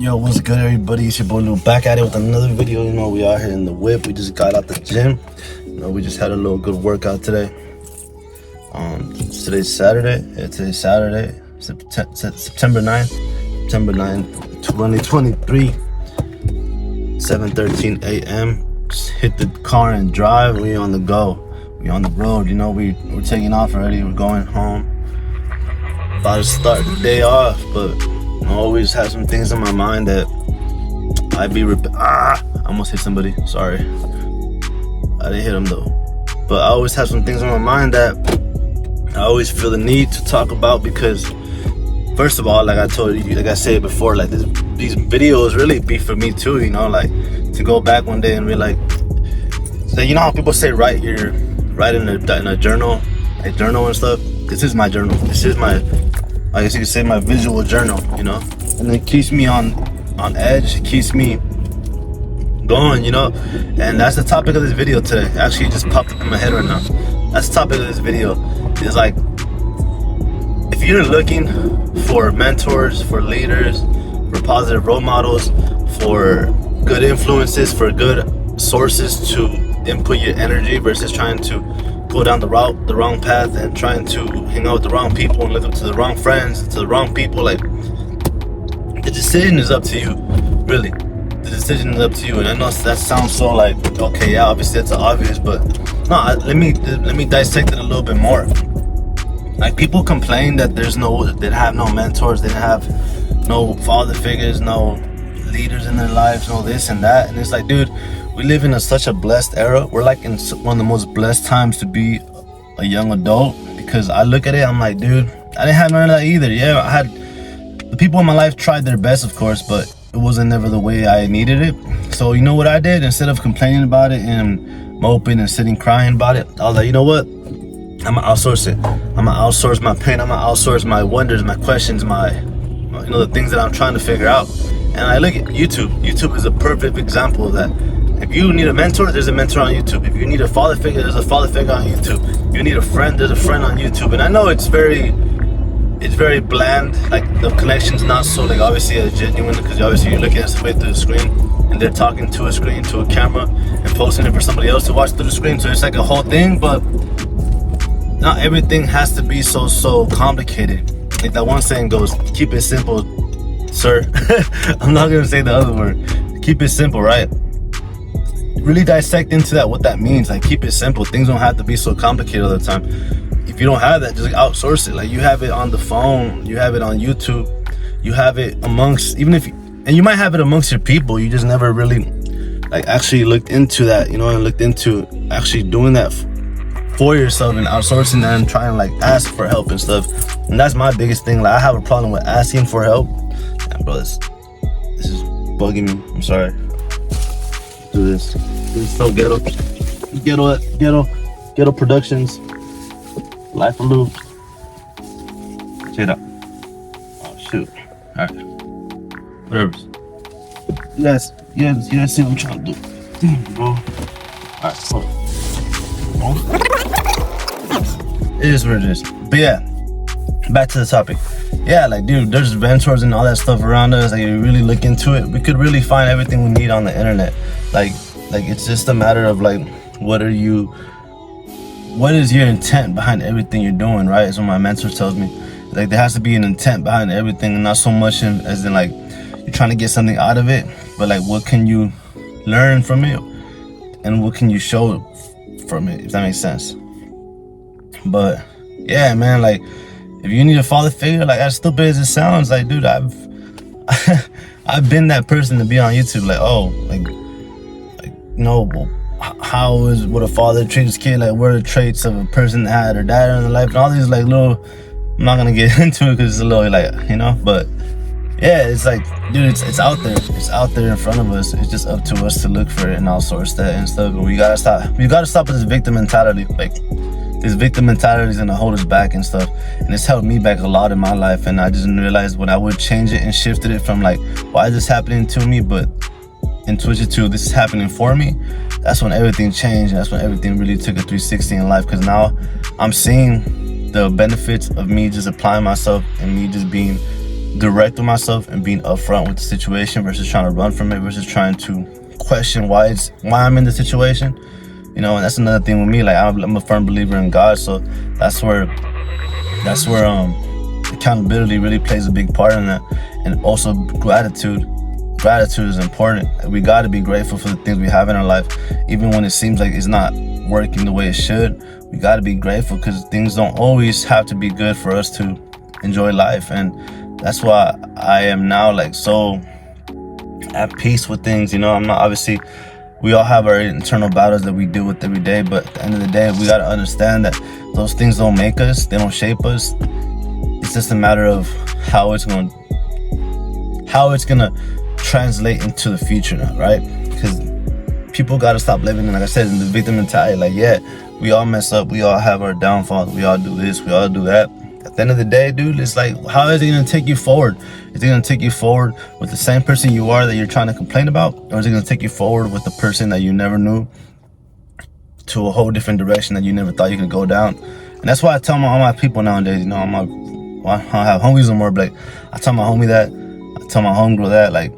Yo, what's good, everybody? It's your boy Lou back at it with another video. You know, we out here in the whip. We just got out the gym. You know, we just had a little good workout today. Today's Saturday. Yeah, today's Saturday, September 9th. September 9th, 2023. 7:13 a.m. Just hit the car and drive. We on the go. We on the road. You know, we're taking off already. We're going home. About to start the day off, but I always have some things in my mind that I almost hit somebody. Sorry. I didn't hit him though. But I always have some things in my mind that I always feel the need to talk about because, first of all, like I told you, like I said before, like these videos really be for me too, you know, like to go back one day and be like, so you know how people say write in a journal, like journal and stuff. This is my journal. This is my, I guess you could say, my visual journal, you know, and it keeps me on edge. It keeps me going, you know, and that's the topic of this video today. Actually, it just popped up in my head right now. That's the topic of this video. It's like, if you're looking for mentors, for leaders, for positive role models, for good influences, for good sources to input your energy versus trying to go down the wrong path and trying to hang out with the wrong people and live up to the wrong friends, to the wrong people, like, the decision is up to you, really. The decision is up to you. And I know that sounds so like, okay, yeah, obviously that's obvious, but no, let me dissect it a little bit more. Like, people complain that they have no mentors, they have no father figures, no leaders in their lives, no this and that. And it's like, dude, we live in such a blessed era. We're like in one of the most blessed times to be a young adult, because I look at it, I'm like, dude, I didn't have none of that either. Yeah, the people in my life tried their best, of course, but it wasn't never the way I needed it. So you know what I did? Instead of complaining about it and moping and sitting crying about it, I was like, you know what? I'm gonna outsource it. I'm gonna outsource my pain. I'm gonna outsource my wonders, my questions, the things that I'm trying to figure out. And I look at YouTube. YouTube is a perfect example of that. If you need a mentor, there's a mentor on YouTube. If you need a father figure, there's a father figure on YouTube. If you need a friend, there's a friend on YouTube. And I know it's very bland. Like, the connection's not so, like, obviously genuine, because obviously you're looking at somebody through the screen and they're talking to a screen, to a camera, and posting it for somebody else to watch through the screen. So it's like a whole thing, but not everything has to be so complicated. Like that one saying goes, keep it simple, sir. I'm not gonna say the other word. Keep it simple, right? Really dissect into that, what that means. Like, keep it simple. Things don't have to be so complicated all the time. If you don't have that, just like outsource it. Like, you have it on the phone, you have it on YouTube, you have it amongst, and you might have it amongst your people. You just never really like actually looked into that, you know, and looked into actually doing that for yourself and outsourcing that and trying to like ask for help and stuff. And that's my biggest thing. Like, I have a problem with asking for help. Damn, bro, this is bugging me. I'm sorry. Do this. This is so ghetto productions. Life of Lou. Check it out. Oh shoot. Alright. Whatever. You guys see what I'm trying to do. Damn, bro. Alright, hold on. It is what it is. But yeah, back to the topic. Yeah, like, dude, there's mentors and all that stuff around us. Like, you really look into it, we could really find everything we need on the internet. Like it's just a matter of like, what is your intent behind everything you're doing, right? Is what my mentor tells me. Like, there has to be an intent behind everything, and not so much as in like you're trying to get something out of it, but like, what can you learn from it and what can you show from it, if that makes sense. But yeah, man, like, if you need a father figure, like, as stupid as it sounds, like, dude, I've been that person to be on YouTube, like, oh, like, you know, how is what a father treats his kid, like, what are the traits of a person that had their dad in their life, and all these like little, I'm not gonna get into it because it's a little, like, you know, but yeah, it's like, dude, it's out there. It's out there in front of us. It's just up to us to look for it and outsource that and stuff. But we gotta stop with this victim mentality. Like, this victim mentality is gonna hold us back and stuff. And it's held me back a lot in my life. And I just realized when I would change it and shifted it from like, why is this happening to me, but and switch it to this is happening for me, that's when everything changed. And that's when everything really took a 360 in life. Because now I'm seeing the benefits of me just applying myself and me just being direct with myself and being upfront with the situation versus trying to run from it, versus trying to question why I'm in the situation. You know, and that's another thing with me. Like, I'm a firm believer in God, so that's where accountability really plays a big part in that. And also gratitude is important. We got to be grateful for the things we have in our life, even when it seems like it's not working the way it should. We got to be grateful, because things don't always have to be good for us to enjoy life. And that's why I am now like so at peace with things. You know, I'm not, obviously we all have our internal battles that we deal with every day, but at the end of the day, we got to understand that those things don't make us, they don't shape us. It's just a matter of how it's gonna translate into the future now, right? Because people got to stop living in, like I said, in the victim mentality. Like, yeah, we all mess up, we all have our downfalls, we all do this, we all do that. At the end of the day, dude, it's like, how is it gonna take you forward? Is it gonna take you forward with the same person you are that you're trying to complain about, or is it gonna take you forward with the person that you never knew to a whole different direction that you never thought you could go down? And that's why I tell all my people nowadays, you know, I don't have homies no more, but like, I tell my homie that, I tell my homegirl that, like,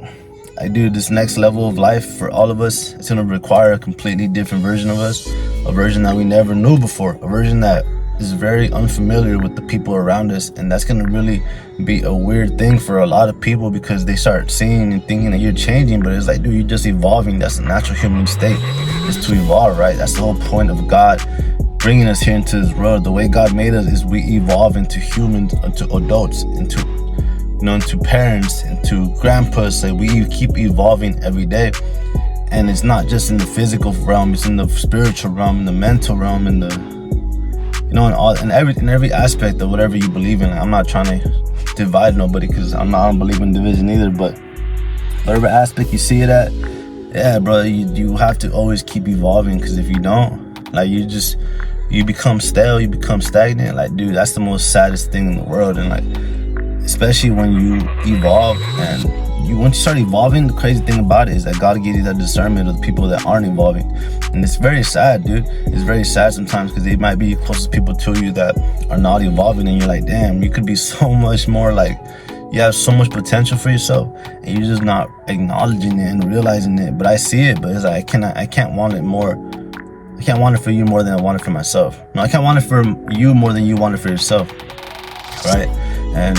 I do this next level of life for all of us. It's gonna require a completely different version of us, a version that we never knew before, a version that is very unfamiliar with the people around us. And that's gonna really be a weird thing for a lot of people, because they start seeing and thinking that you're changing, but it's like, dude, you're just evolving. That's the natural human state, is to evolve, right? That's the whole point of God bringing us here into this world. The way God made us is we evolve into humans, into adults, into, you know, into parents, into grandpas. Like, we keep evolving every day. And it's not just in the physical realm, it's in the spiritual realm, in the mental realm, in the, you know, in every aspect of whatever you believe in. Like, I'm not trying to divide nobody, because I don't believe in division either, but whatever aspect you see it at, yeah, bro, you have to always keep evolving, because if you don't, like, you become stale, you become stagnant. Like, dude, that's the most saddest thing in the world. And like, especially when you evolve, and once you start evolving, the crazy thing about it is that God gives you that discernment of the people that aren't evolving. And it's very sad, dude. It's very sad sometimes, because they might be closest people to you that are not evolving, and you're like, damn, you could be so much more, like, you have so much potential for yourself, and you're just not acknowledging it and realizing it. But I see it, but it's like, I can't want it more. I can't want it for you more than I want it for myself. No, I can't want it for you more than you want it for yourself, right? And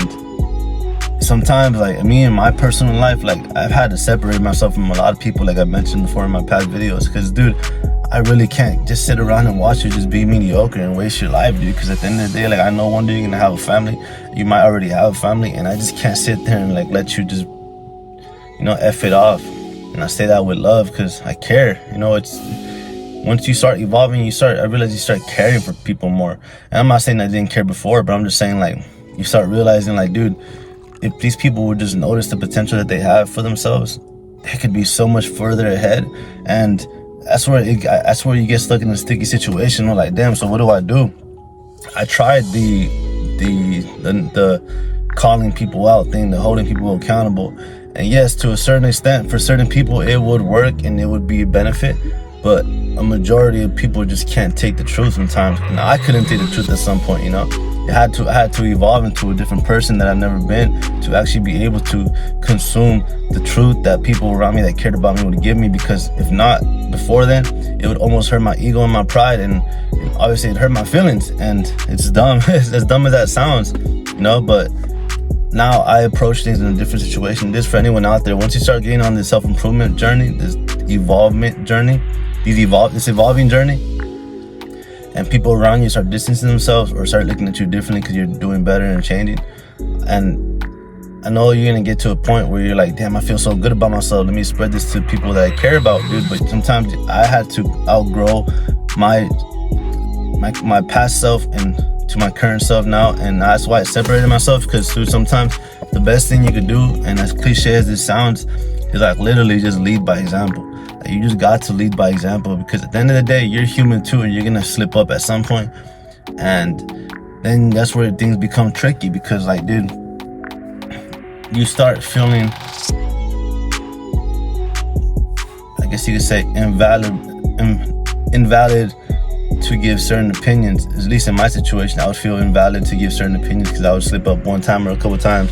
sometimes, like, me in my personal life, like, I've had to separate myself from a lot of people, like I mentioned before in my past videos, because, dude, I really can't just sit around and watch you just be mediocre and waste your life, dude. Because at the end of the day, like, I know one day you're gonna have a family, you might already have a family, and I just can't sit there and like let you just, you know, F it off. And I say that with love, because I care. You know, it's, once you start evolving, I realize you start caring for people more. And I'm not saying I didn't care before, but I'm just saying, like, you start realizing, like, dude, if these people would just notice the potential that they have for themselves, they could be so much further ahead. And that's where you get stuck in a sticky situation. We're like, damn, so what do I do? I tried the calling people out thing, the holding people accountable. And yes, to a certain extent, for certain people, it would work and it would be a benefit. But a majority of people just can't take the truth sometimes. And I couldn't take the truth at some point, you know? I had to evolve into a different person that I've never been, to actually be able to consume the truth that people around me that cared about me would give me. Because if not, before then, it would almost hurt my ego and my pride, and obviously it hurt my feelings. And it's dumb, as dumb as that sounds, you know? But now I approach things in a different situation. This, for anyone out there, once you start getting on this self-improvement journey, this evolvement journey, this evolving journey, and people around you start distancing themselves or start looking at you differently because you're doing better and changing. And I know you're gonna get to a point where you're like, damn, I feel so good about myself, let me spread this to people that I care about, dude. But sometimes I had to outgrow my past self and to my current self now. And that's why I separated myself, because, dude, sometimes the best thing you could do, and as cliche as this sounds, is like literally just lead by example. Like, you just got to lead by example, because at the end of the day, you're human too, and you're gonna slip up at some point. And then that's where things become tricky, because, like, dude, you start feeling, I guess you could say, invalid to give certain opinions. At least in my situation, I would feel invalid to give certain opinions, because I would slip up one time or a couple times,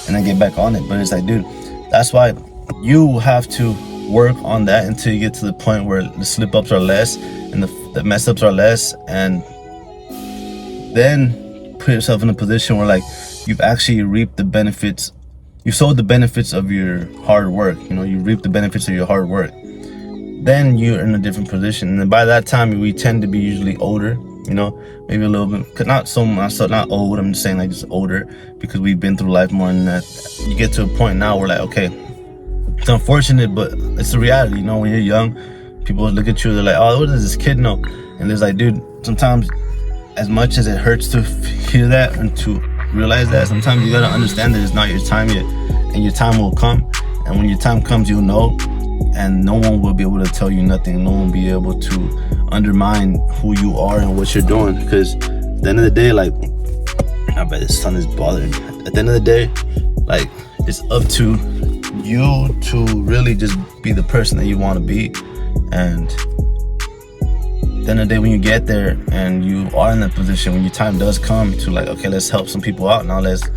and then get back on it. But it's like, dude, that's why you have to work on that until you get to the point where the slip ups are less and the mess ups are less, and then put yourself in a position where like you've actually reaped the benefits. You sowed the benefits of your hard work. You know, you reap the benefits of your hard work. Then you're in a different position, and then by that time we tend to be usually older. You know, maybe a little bit, not so much, so not old. I'm just saying like just older, because we've been through life more than that. You get to a point now where like, okay, it's unfortunate, but it's the reality. You know, when you're young, people look at you, they're like, oh, what does this kid know? And it's like, dude, sometimes as much as it hurts to hear that and to realize that, sometimes you gotta understand that it's not your time yet, and your time will come. And when your time comes, you'll know, and no one will be able to tell you nothing. No one will be able to undermine who you are and what you're doing, because at the end of the day, like, I bet this sun is bothering me. At the end of the day, like, it's up to you to really just be the person that you want to be. And at the end of the day, when you get there and you are in that position, when your time does come to like, okay, let's help some people out now, let's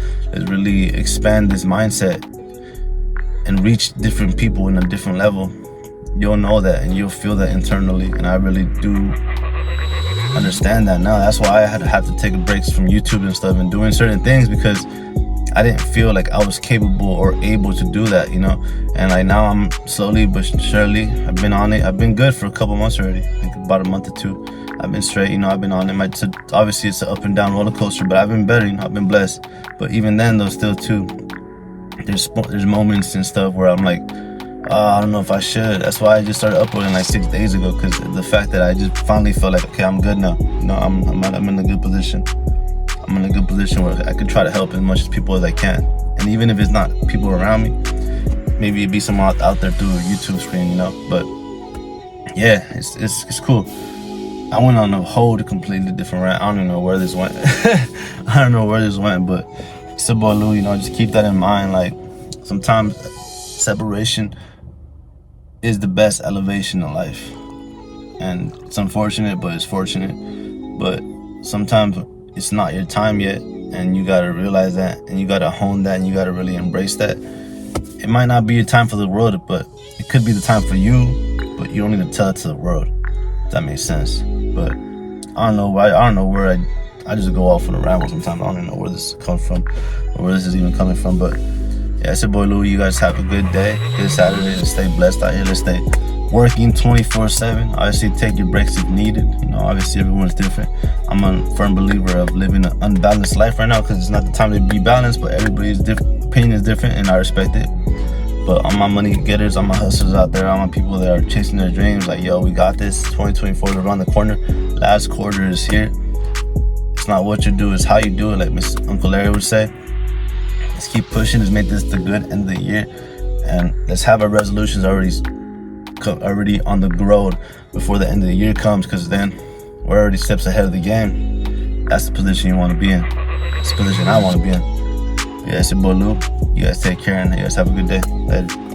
really expand this mindset and reach different people in a different level, you'll know that and you'll feel that internally. And I really do understand that now. That's why I had to take breaks from YouTube and stuff and doing certain things, because I didn't feel like I was capable or able to do that, you know. And like now I'm slowly but surely, I've been on it. I've been good for a couple months already, like about a month or two. I've been straight, you know. I've been on it. Obviously it's an up and down roller coaster, but I've been better, you know. I've been blessed. But even then though, still too, there's moments and stuff where I'm like, I don't know if I should. That's why I just started uploading like 6 days ago, because the fact that I just finally felt like, okay, I'm good now. You know, I'm in a good position. I'm in a good position where I could try to help as much as people as I can. And even if it's not people around me, maybe it'd be someone out there through a YouTube screen, you know. But yeah, it's cool. I went on a whole completely different rant. I don't even know where this went. I don't know where this went, but it's a boy Lou, you know, just keep that in mind. Like, sometimes separation is the best elevation in life. And it's unfortunate, but it's fortunate. But sometimes it's not your time yet, and you gotta realize that, and you gotta hone that, and you gotta really embrace that. It might not be your time for the world, but it could be the time for you, but you don't need to tell it to the world, if that makes sense. But I don't know where I just go off on a ramble sometimes. I don't even know where this comes from or where this is even coming from. But yeah, it's your boy Louie. You guys have a good day, good Saturday, and stay blessed out here. Let's stay working 24/7. Obviously, take your breaks if needed. You know, obviously everyone's different. I'm a firm believer of living an unbalanced life right now, because it's not the time to be balanced. But everybody's opinion is different, and I respect it. But all my money getters, all my hustlers out there, all my people that are chasing their dreams, like, yo, we got this. 2024 is around the corner. Last quarter is here. It's not what you do, it's how you do it, like Miss Uncle Larry would say. Let's keep pushing. Let's make this the good end of the year, and let's have our resolutions already on the road before the end of the year comes, because then we're already steps ahead of the game. That's the position you want to be in. That's the position I want to be in. Yeah, it's your boy Lou. You guys take care, and you guys have a good day. Later.